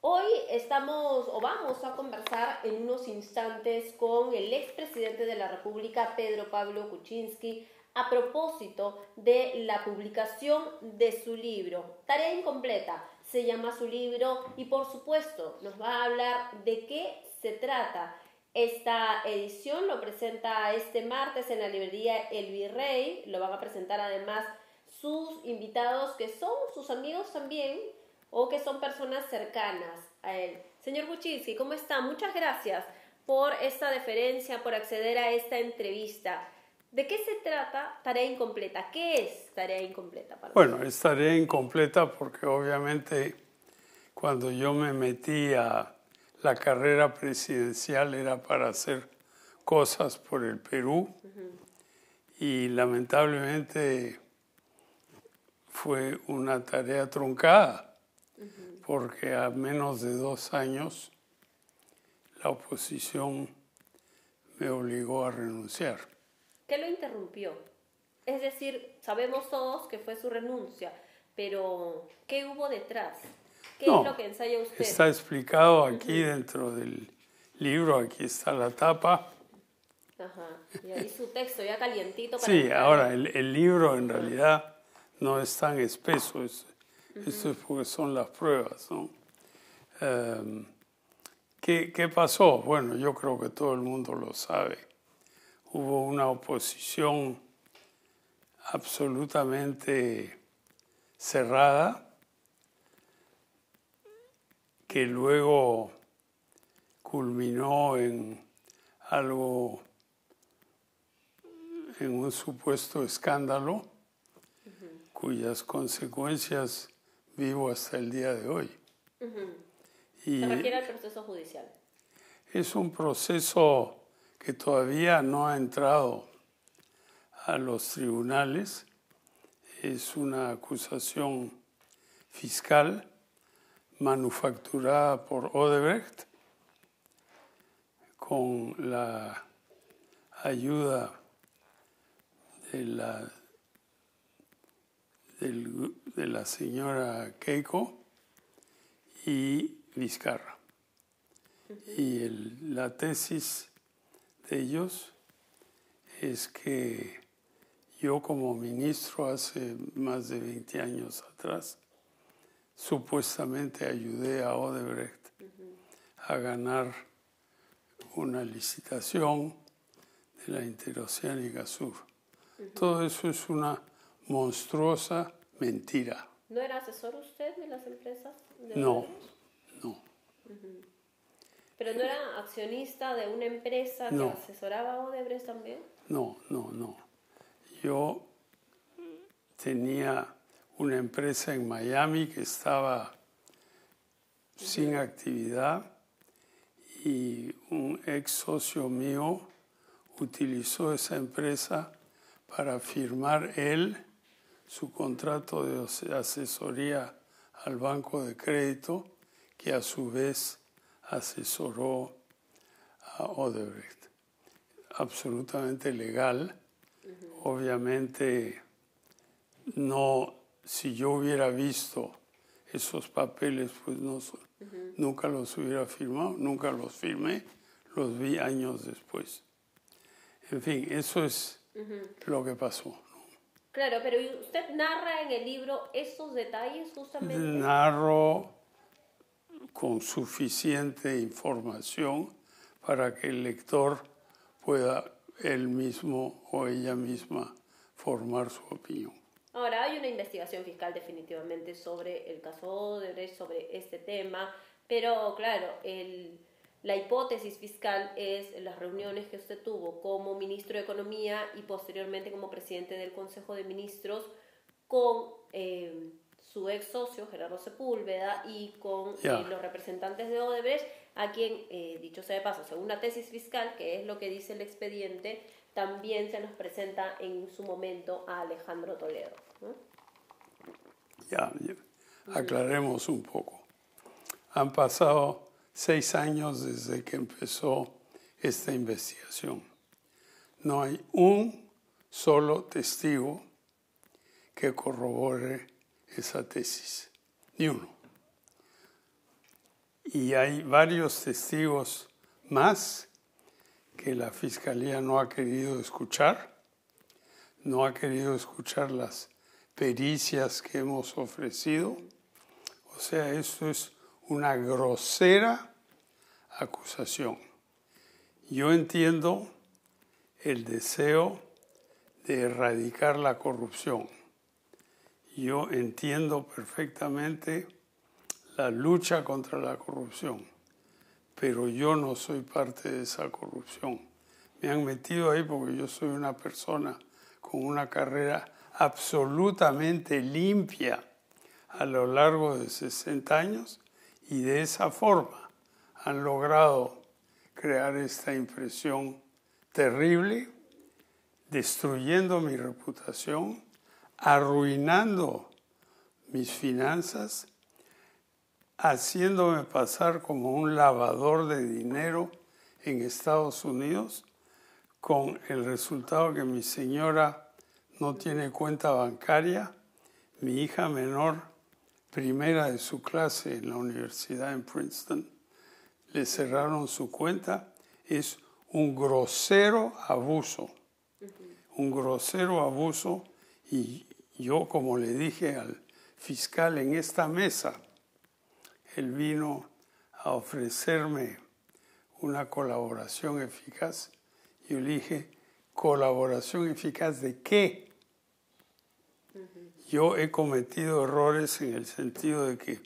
Hoy vamos a conversar en unos instantes con el expresidente de la República, Pedro Pablo Kuczynski, a propósito de la publicación de su libro, Tarea Incompleta, se llama su libro, y por supuesto nos va a hablar de qué se trata. Esta edición lo presenta este martes en la librería El Virrey, lo van a presentar además sus invitados que son sus amigos también, o que son personas cercanas a él. Señor Kuczynski, ¿cómo está? Muchas gracias por esta deferencia, por acceder a esta entrevista. ¿De qué se trata Tarea Incompleta? ¿Qué es Tarea Incompleta para usted? Bueno, es tarea incompleta porque obviamente cuando yo me metí a la carrera presidencial era para hacer cosas por el Perú y lamentablemente fue una tarea truncada porque a menos de 2 años la oposición me obligó a renunciar. ¿Qué lo interrumpió? Es decir, sabemos todos que fue su renuncia, pero ¿qué hubo detrás? ¿Qué es lo que ensaya usted? Está explicado aquí dentro del libro, aquí está la tapa. Ajá, y ahí su texto ya calientito para Sí, entrar. ahora el libro en realidad no es tan espeso, esto es porque son las pruebas, ¿no? ¿Qué pasó? Bueno, yo creo que todo el mundo lo sabe. Hubo una oposición absolutamente cerrada que luego culminó en algo, en un supuesto escándalo cuyas consecuencias vivo hasta el día de hoy. Y se refiere al proceso judicial. es un proceso que todavía no ha entrado a los tribunales, es una acusación fiscal manufacturada por Odebrecht con la ayuda de la señora Keiko y Vizcarra. Y la tesis de ellos es que yo como ministro hace más de 20 años atrás supuestamente ayudé a Odebrecht a ganar una licitación de la Interoceánica Sur. Todo eso es una monstruosa mentira. ¿No era asesor usted de las empresas? No. ¿Pero no era accionista de una empresa que asesoraba a Odebrecht también? No. Yo tenía una empresa en Miami que estaba sin actividad y un ex socio mío utilizó esa empresa para firmar él su contrato de asesoría al banco de crédito, que a su vez asesoró a Odebrecht. Absolutamente legal. Obviamente no, si yo hubiera visto esos papeles, pues no, nunca los hubiera firmado, nunca los firmé, los vi años después. En fin, eso es lo que pasó. Claro, pero usted narra en el libro esos detalles justamente. Narro con suficiente información para que el lector pueda él mismo o ella misma formar su opinión. Ahora, hay una investigación fiscal definitivamente sobre el caso Odebrecht, sobre este tema, pero claro, la hipótesis fiscal es las reuniones que usted tuvo como ministro de Economía y posteriormente como presidente del Consejo de Ministros con su ex socio Gerardo Sepúlveda y con los representantes de Odebrecht, a quien, dicho sea de paso, según la tesis fiscal, que es lo que dice el expediente, también se nos presenta en su momento a Alejandro Toledo, ¿no? Ya, aclaremos un poco. Han pasado 6 años desde que empezó esta investigación. No hay un solo testigo que corrobore esa tesis, ni uno. y hay varios testigos más que la Fiscalía no ha querido escuchar, no ha querido escuchar las pericias que hemos ofrecido. O sea, esto es una grosera acusación. Yo entiendo el deseo de erradicar la corrupción. Yo entiendo perfectamente la lucha contra la corrupción, pero yo no soy parte de esa corrupción. Me han metido ahí porque yo soy una persona con una carrera absolutamente limpia a lo largo de 60 años y de esa forma han logrado crear esta impresión terrible, destruyendo mi reputación, arruinando mis finanzas, haciéndome pasar como un lavador de dinero en Estados Unidos, con el resultado que mi señora no tiene cuenta bancaria, mi hija menor, primera de su clase en la universidad en Princeton, le cerraron su cuenta. Es un grosero abuso, y yo, como le dije al fiscal en esta mesa, él vino a ofrecerme una colaboración eficaz. Yo le dije, ¿colaboración eficaz de qué? Yo he cometido errores en el sentido de que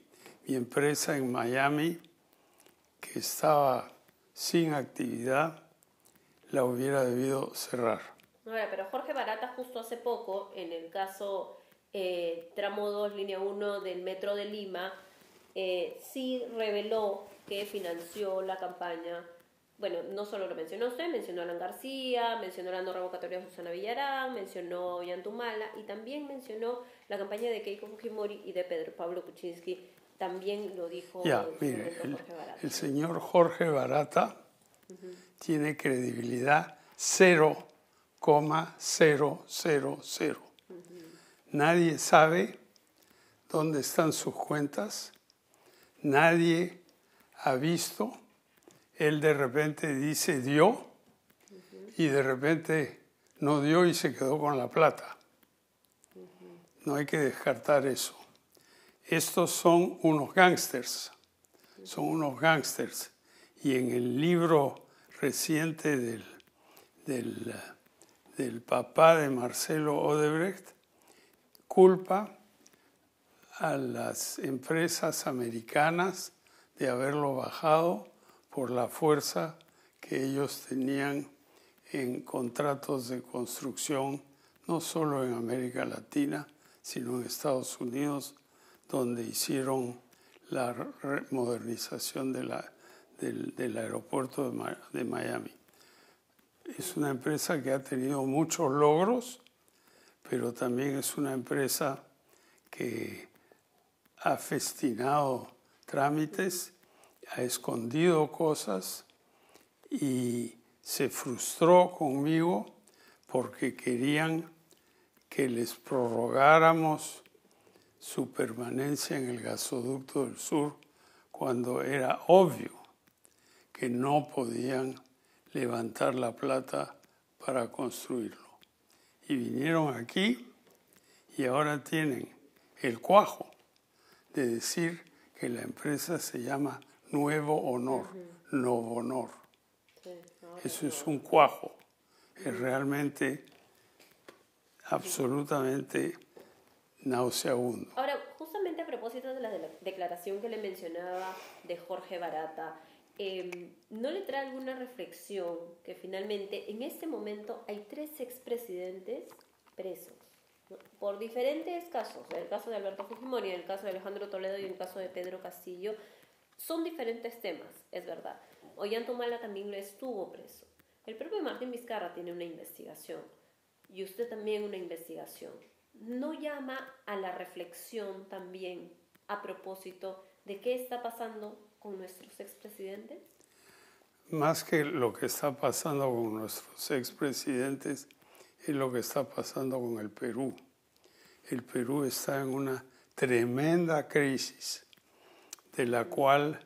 mi empresa en Miami, que estaba sin actividad, la hubiera debido cerrar. Ahora, pero Jorge Barata justo hace poco, en el caso tramo 2, línea 1 del Metro de Lima, sí reveló que financió la campaña. Bueno, no solo lo mencionó usted, mencionó a Alan García, mencionó la no revocatoria de Susana Villarán, mencionó a Ollantumala y también mencionó la campaña de Keiko Fujimori y de Pedro Pablo Kuczynski. También lo dijo Mire, el señor Jorge Barata tiene credibilidad 0,000. Nadie sabe dónde están sus cuentas, nadie ha visto. Él de repente dice dio y de repente no dio y se quedó con la plata. No hay que descartar eso. Estos son unos gángsters, Y en el libro reciente del papá de Marcelo Odebrecht, culpa a las empresas americanas de haberlo bajado por la fuerza que ellos tenían en contratos de construcción, no solo en América Latina, sino en Estados Unidos, donde hicieron la modernización del aeropuerto de Miami. Es una empresa que ha tenido muchos logros, pero también es una empresa que ha festinado trámites, ha escondido cosas y se frustró conmigo porque querían que les prorrogáramos su permanencia en el gasoducto del sur cuando era obvio que no podían levantar la plata para construirlo. Y vinieron aquí y ahora tienen el cuajo de decir que la empresa se llama Nuevo Honor, Novo Honor. Sí, eso es un cuajo, es realmente absolutamente nauseabundo. Ahora, justamente a propósito de la declaración que le mencionaba de Jorge Barata, ¿no le trae alguna reflexión que finalmente en este momento hay 3 expresidentes presos, ¿no? Por diferentes casos? El caso de Alberto Fujimori, el caso de Alejandro Toledo y el caso de Pedro Castillo son diferentes temas, es verdad. Ollantumala también lo estuvo preso. El propio Martín Vizcarra tiene una investigación y usted también una investigación. ¿No llama a la reflexión también a propósito de qué está pasando con nuestros expresidentes? Más que lo que está pasando con nuestros expresidentes, es lo que está pasando con el Perú. El Perú está en una tremenda crisis de la cual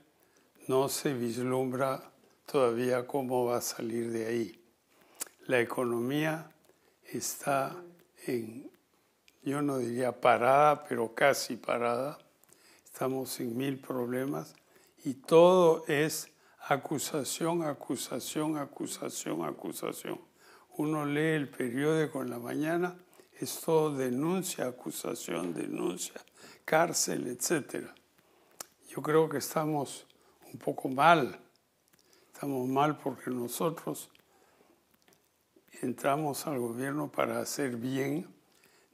no se vislumbra todavía cómo va a salir de ahí. La economía está yo no diría parada, pero casi parada. Estamos en 1000 problemas y todo es acusación, acusación, acusación, acusación. Uno lee el periódico en la mañana, es todo denuncia, acusación, denuncia, cárcel, etc. Yo creo que estamos un poco mal. Estamos mal porque nosotros entramos al gobierno para hacer bien.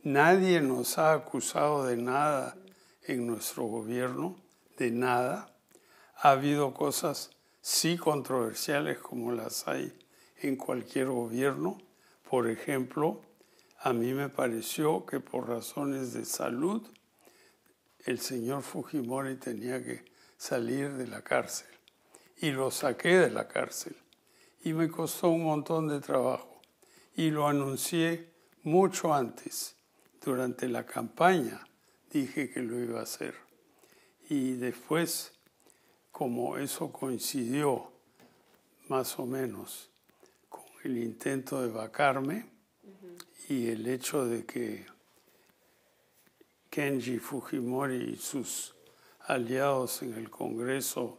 Nadie nos ha acusado de nada en nuestro gobierno, de nada. Ha habido cosas sí controversiales como las hay en cualquier gobierno. Por ejemplo, a mí me pareció que por razones de salud el señor Fujimori tenía que salir de la cárcel. Y lo saqué de la cárcel. Y me costó un montón de trabajo. Y lo anuncié mucho antes. Durante la campaña dije que lo iba a hacer. Y después, como eso coincidió más o menos con el intento de vacarme y el hecho de que Kenji Fujimori y sus aliados en el Congreso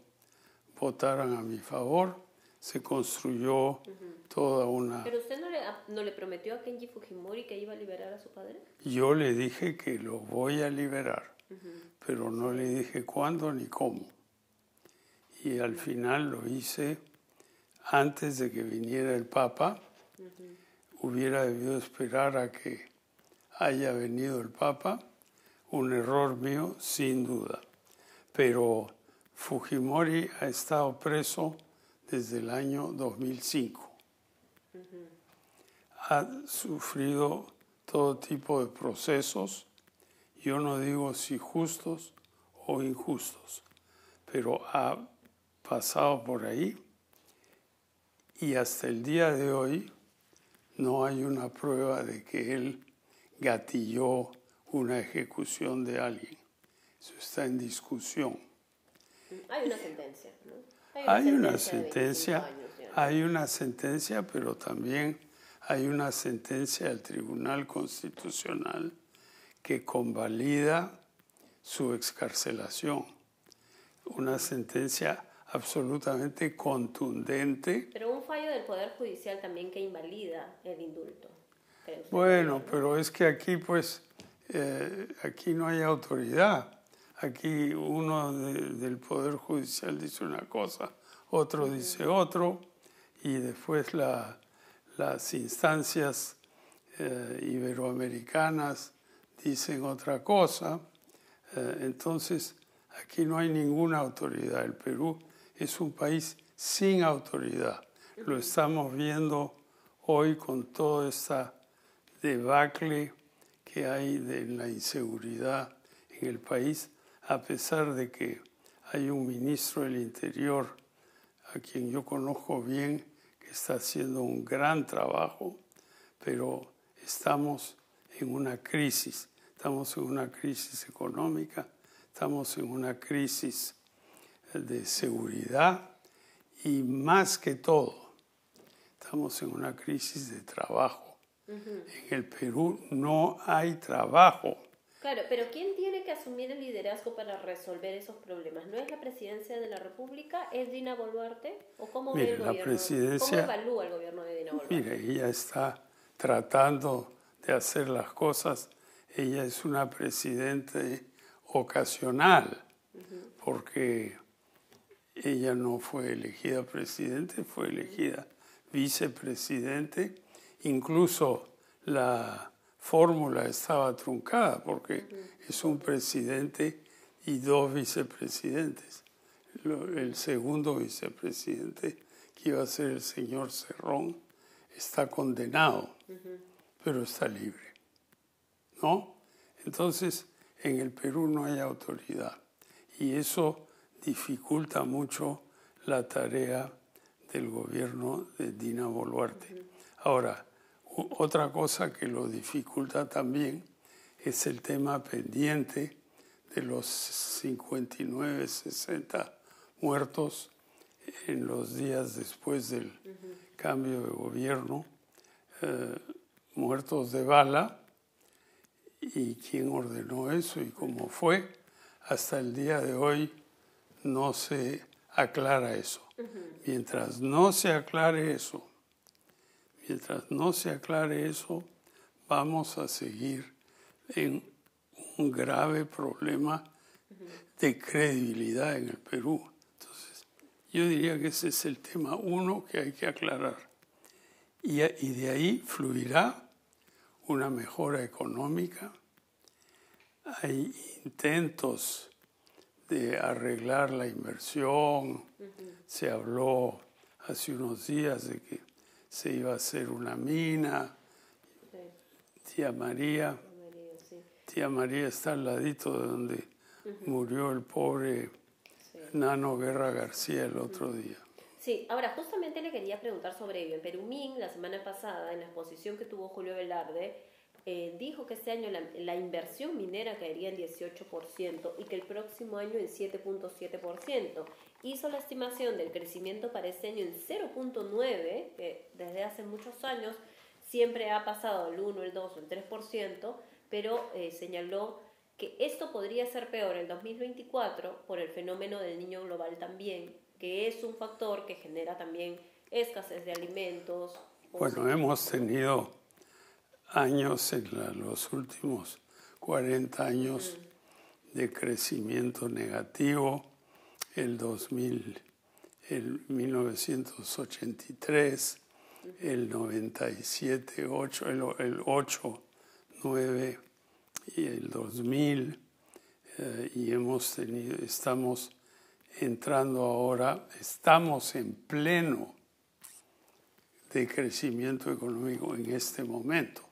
votaran a mi favor, se construyó toda una... ¿Pero usted no le prometió a Kenji Fujimori que iba a liberar a su padre? Yo le dije que lo voy a liberar, pero no le dije cuándo ni cómo. Y al final lo hice antes de que viniera el Papa. Hubiera debido esperar a que haya venido el Papa. Un error mío, sin duda. Pero Fujimori ha estado preso desde el año 2005. Ha sufrido todo tipo de procesos, yo no digo si justos o injustos, pero ha pasado por ahí y hasta el día de hoy no hay una prueba de que él gatilló una ejecución de alguien. Eso está en discusión. Hay una sentencia, ¿no? Hay una sentencia, pero también hay una sentencia del Tribunal Constitucional que convalida su excarcelación. Una sentencia absolutamente contundente. Pero un fallo del Poder Judicial también que invalida el indulto. Bueno, pero es que aquí pues, aquí no hay autoridad. Aquí uno del Poder Judicial dice una cosa, otro dice otro, y después las instancias iberoamericanas dicen otra cosa. Entonces, aquí no hay ninguna autoridad. El Perú es un país sin autoridad. Lo estamos viendo hoy con toda esta debacle que hay de la inseguridad en el país, a pesar de que hay un ministro del Interior a quien yo conozco bien, que está haciendo un gran trabajo, pero estamos en una crisis económica, estamos en una crisis de seguridad y más que todo, estamos en una crisis de trabajo. En el Perú no hay trabajo. Claro, pero ¿quién tiene que asumir el liderazgo para resolver esos problemas? ¿No es la presidencia de la República? ¿Es Dina Boluarte? ¿O cómo ve el gobierno? ¿Cómo evalúa el gobierno de Dina Boluarte? Mire, ella está tratando de hacer las cosas. Ella es una presidente ocasional, porque ella no fue elegida presidente, fue elegida vicepresidente. Incluso la fórmula estaba truncada porque es un presidente y dos vicepresidentes. El segundo vicepresidente, que iba a ser el señor Cerrón, está condenado, pero está libre, ¿no? Entonces, en el Perú no hay autoridad y eso dificulta mucho la tarea del gobierno de Dina Boluarte. Ahora, otra cosa que lo dificulta también es el tema pendiente de los 59, 60 muertos en los días después del cambio de gobierno, muertos de bala, y quién ordenó eso y cómo fue. Hasta el día de hoy no se aclara eso. Mientras no se aclare eso, vamos a seguir en un grave problema de credibilidad en el Perú. Entonces, yo diría que ese es el tema uno que hay que aclarar. Y de ahí fluirá una mejora económica. Hay intentos de arreglar la inversión. Se habló hace unos días de que se iba a hacer una mina. Tía María está al ladito de donde murió el pobre Nano Guerra García el otro día. Sí, ahora justamente le quería preguntar sobre ello. En Perumín, la semana pasada, en la exposición que tuvo Julio Velarde, dijo que este año la inversión minera caería en 18% y que el próximo año en 7.7%. Hizo la estimación del crecimiento para este año en 0.9%, que desde hace muchos años siempre ha pasado el 1, el 2 o el 3%, pero señaló que esto podría ser peor el 2024 por el fenómeno del Niño Global también, que es un factor que genera también escasez de alimentos. Bueno, hemos tenido años en los últimos 40 años de crecimiento negativo, el 1983, el 97, el 8, 9 y el 2000, y estamos entrando ahora, estamos en pleno de crecimiento económico en este momento.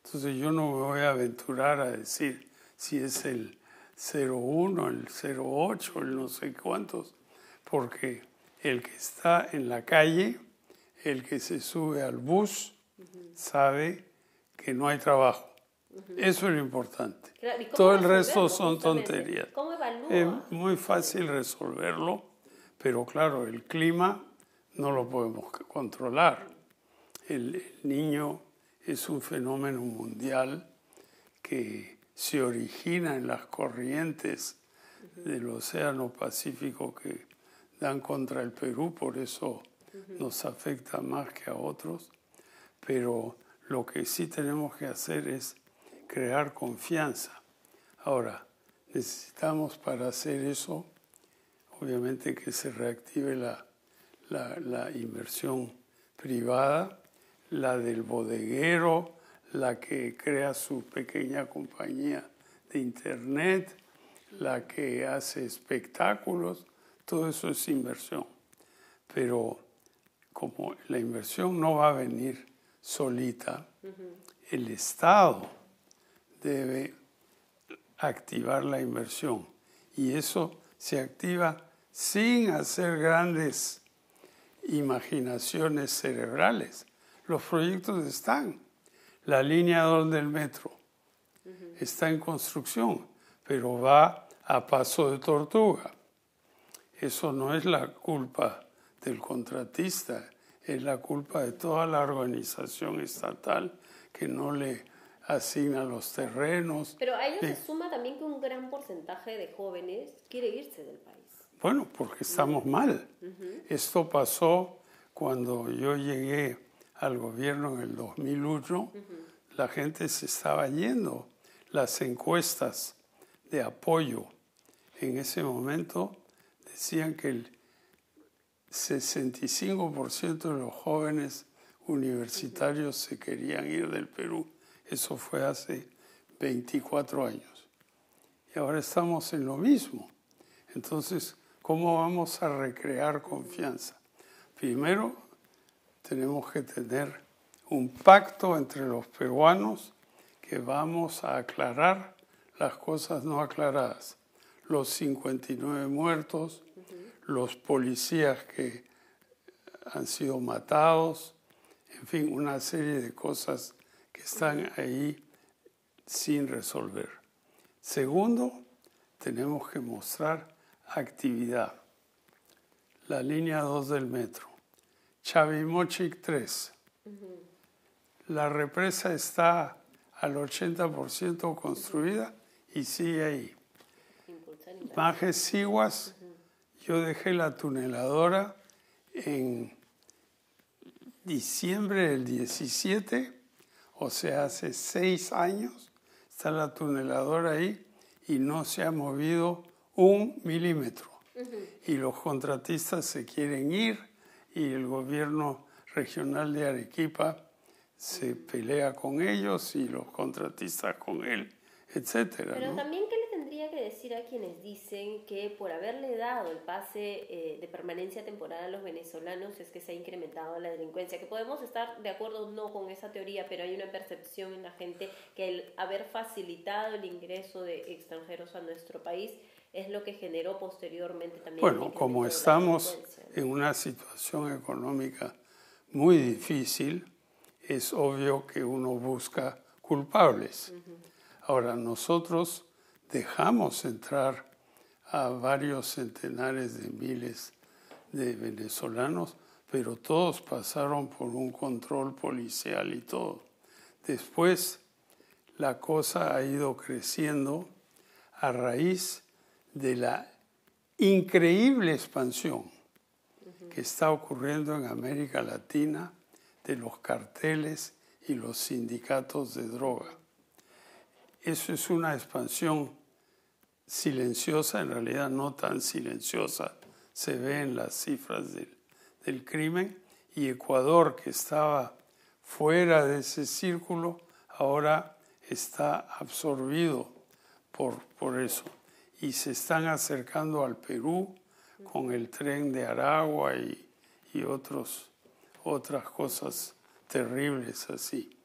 Entonces yo no me voy a aventurar a decir si es el 0,1, el 0,8, el no sé cuántos, porque el que está en la calle, el que se sube al bus, sabe que no hay trabajo. Eso es lo importante. Claro, todo el resto son tonterías. ¿Cómo evalúa? Es muy fácil resolverlo, pero claro, el clima no lo podemos controlar. El Niño es un fenómeno mundial que se origina en las corrientes del Océano Pacífico que dan contra el Perú, por eso nos afecta más que a otros. Pero lo que sí tenemos que hacer es crear confianza. Ahora, necesitamos para hacer eso, obviamente, que se reactive la inversión privada, la del bodeguero, la que crea su pequeña compañía de internet, la que hace espectáculos, todo eso es inversión. Pero como la inversión no va a venir solita, el Estado debe activar la inversión y eso se activa sin hacer grandes imaginaciones cerebrales. Los proyectos están. La línea 2 del metro está en construcción, pero va a paso de tortuga. Eso no es la culpa del contratista, es la culpa de toda la organización estatal que no le asigna los terrenos. Pero a ello se suma también que un gran porcentaje de jóvenes quiere irse del país. Bueno, porque estamos mal. Esto pasó cuando yo llegué al gobierno en el 2001, la gente se estaba yendo. Las encuestas de apoyo en ese momento decían que el 65% de los jóvenes universitarios se querían ir del Perú. Eso fue hace 24 años. Y ahora estamos en lo mismo. Entonces, ¿cómo vamos a recrear confianza? Primero, tenemos que tener un pacto entre los peruanos que vamos a aclarar las cosas no aclaradas. Los 59 muertos, los policías que han sido matados, en fin, una serie de cosas que están ahí sin resolver. Segundo, tenemos que mostrar actividad. la línea 2 del metro, Chavimochic 3. La represa está al 80% construida y sigue ahí. Majes Siguas, yo dejé la tuneladora en diciembre del 17, o sea, hace 6 años, está la tuneladora ahí y no se ha movido 1 milímetro. Y los contratistas se quieren ir y el gobierno regional de Arequipa se pelea con ellos y los contratistas con él, etcétera. Pero ¿no? también, ¿qué le tendría que decir a quienes dicen que por haberle dado el pase de permanencia temporal a los venezolanos es que se ha incrementado la delincuencia? Que podemos estar de acuerdo o no con esa teoría, pero hay una percepción en la gente que el haber facilitado el ingreso de extranjeros a nuestro país es lo que generó posteriormente también. Bueno, como estamos en una situación económica muy difícil, es obvio que uno busca culpables. Ahora, nosotros dejamos entrar a varios centenares de miles de venezolanos, pero todos pasaron por un control policial y todo. Después, la cosa ha ido creciendo a raíz de la increíble expansión que está ocurriendo en América Latina de los carteles y los sindicatos de droga. Eso es una expansión silenciosa, en realidad no tan silenciosa, se ve en las cifras del crimen, y Ecuador, que estaba fuera de ese círculo, ahora está absorbido por eso. Y se están acercando al Perú con el tren de Aragua y otras cosas terribles así.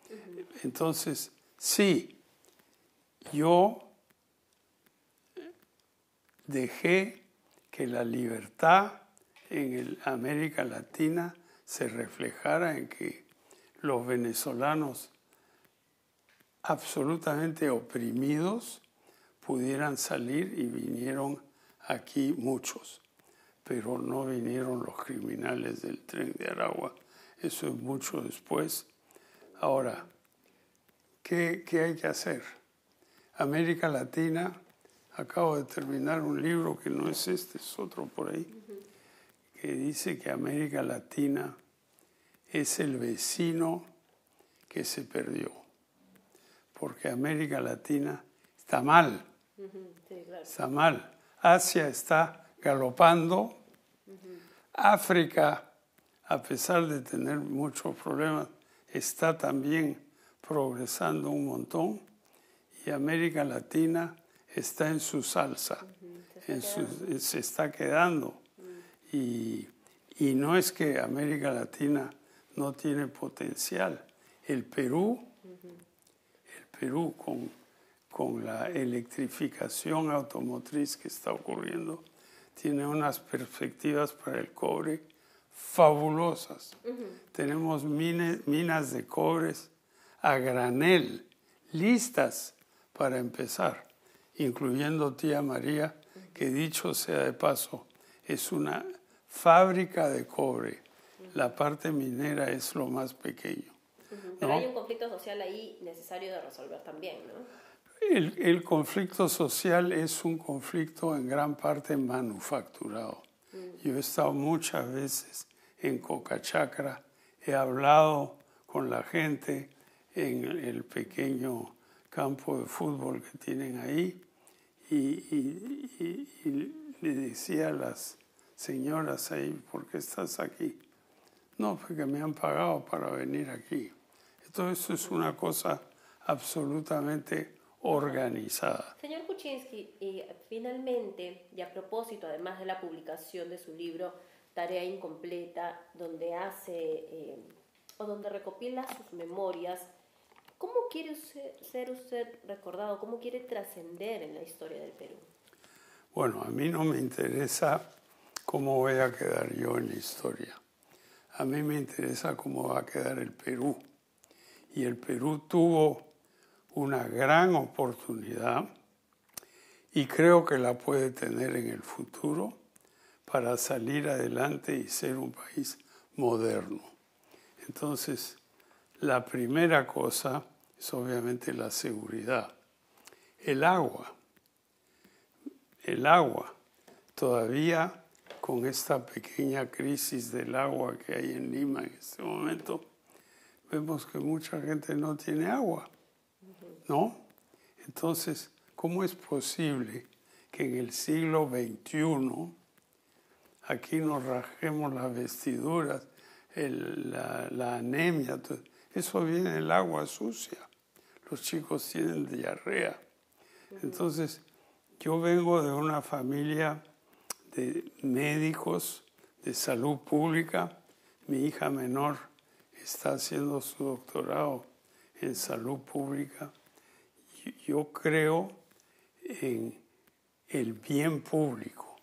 Entonces, sí, yo dejé que la libertad en América Latina se reflejara en que los venezolanos absolutamente oprimidos pudieran salir, y vinieron aquí muchos, pero no vinieron los criminales del tren de Aragua. Eso es mucho después. Ahora, ¿qué hay que hacer? América Latina, acabo de terminar un libro que no es este, es otro por ahí, que dice que América Latina es el vecino que se perdió, porque América Latina está mal. Sí, claro. Está mal. Asia está galopando. África, a pesar de tener muchos problemas, está también progresando un montón. Y América Latina está en su salsa, se está quedando. Y no es que América Latina no tiene potencial. El Perú con la electrificación automotriz que está ocurriendo, tiene unas perspectivas para el cobre fabulosas. Tenemos minas de cobres a granel, listas para empezar, incluyendo Tía María, que dicho sea de paso, es una fábrica de cobre. La parte minera es lo más pequeño. Pero ¿no? hay un conflicto social ahí necesario de resolver también, ¿no? El conflicto social es un conflicto en gran parte manufacturado. Yo he estado muchas veces en Cocachacra, he hablado con la gente en el pequeño campo de fútbol que tienen ahí y le decía a las señoras ahí, ¿por qué estás aquí? No, porque me han pagado para venir aquí. Entonces eso es una cosa absolutamente organizada. Señor Kuczynski, y finalmente, y a propósito, además de la publicación de su libro Tarea Incompleta, donde hace o donde recopila sus memorias, ¿cómo quiere ser usted recordado? ¿Cómo quiere trascender en la historia del Perú? Bueno, a mí no me interesa cómo voy a quedar yo en la historia. A mí me interesa cómo va a quedar el Perú. Y el Perú tuvo una gran oportunidad y creo que la puede tener en el futuro para salir adelante y ser un país moderno. Entonces, la primera cosa es obviamente la seguridad. El agua. Todavía con esta pequeña crisis del agua que hay en Lima en este momento, vemos que mucha gente no tiene agua, ¿no? Entonces, ¿cómo es posible que en el siglo XXI aquí nos rajemos las vestiduras, la anemia? Eso viene del agua sucia. Los chicos tienen diarrea. Entonces, yo vengo de una familia de médicos de salud pública. Mi hija menor está haciendo su doctorado en salud pública. Yo creo en el bien público.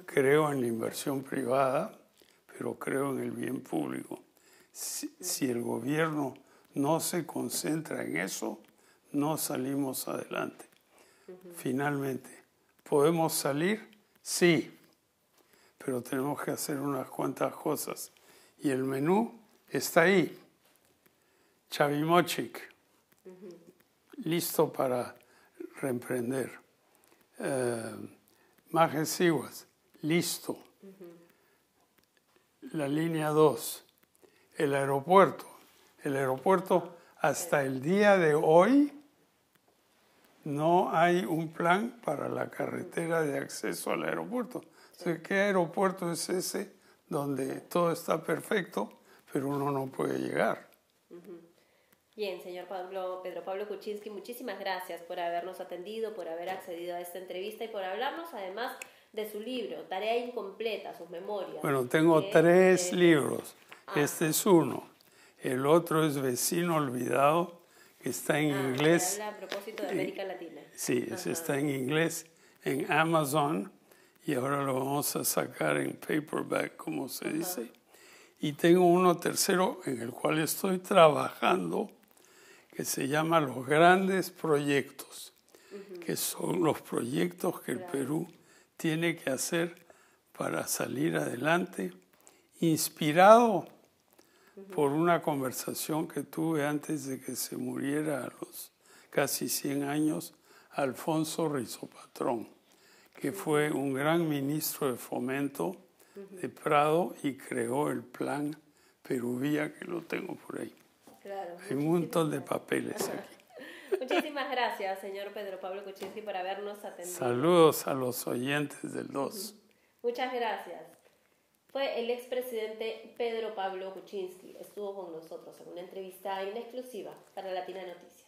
Creo en la inversión privada, pero creo en el bien público. Si el gobierno no se concentra en eso, no salimos adelante. Finalmente, ¿podemos salir? Sí, pero tenemos que hacer unas cuantas cosas. Y el menú está ahí. Chavimochic, listo para reemprender. Majesiwas, listo. La línea 2, el aeropuerto. El aeropuerto hasta el día de hoy no hay un plan para la carretera de acceso al aeropuerto. Entonces, ¿qué aeropuerto es ese donde todo está perfecto, pero uno no puede llegar? Bien, señor Pedro Pablo Kuczynski, muchísimas gracias por habernos atendido, por haber accedido a esta entrevista y por hablarnos además de su libro, Tarea Incompleta, sus memorias. Bueno, tengo 3 libros. Este es uno. El otro es Vecino Olvidado, que está en inglés. Habla a propósito de América Latina. Sí, ese está en inglés en Amazon y ahora lo vamos a sacar en paperback, como se dice. Y tengo uno tercero en el cual estoy trabajando, que se llama Los Grandes Proyectos, que son los proyectos que el Perú tiene que hacer para salir adelante, inspirado por una conversación que tuve antes de que se muriera a los casi 100 años, Alfonso Rizopatrón, que fue un gran ministro de fomento de Prado y creó el plan Peruvía, que lo tengo por ahí. Claro, hay un montón de papeles aquí. Muchísimas gracias, señor Pedro Pablo Kuczynski, por habernos atendido. Saludos a los oyentes del 2. Muchas gracias. Fue el expresidente Pedro Pablo Kuczynski. Estuvo con nosotros en una entrevista en exclusiva para Latina Noticias.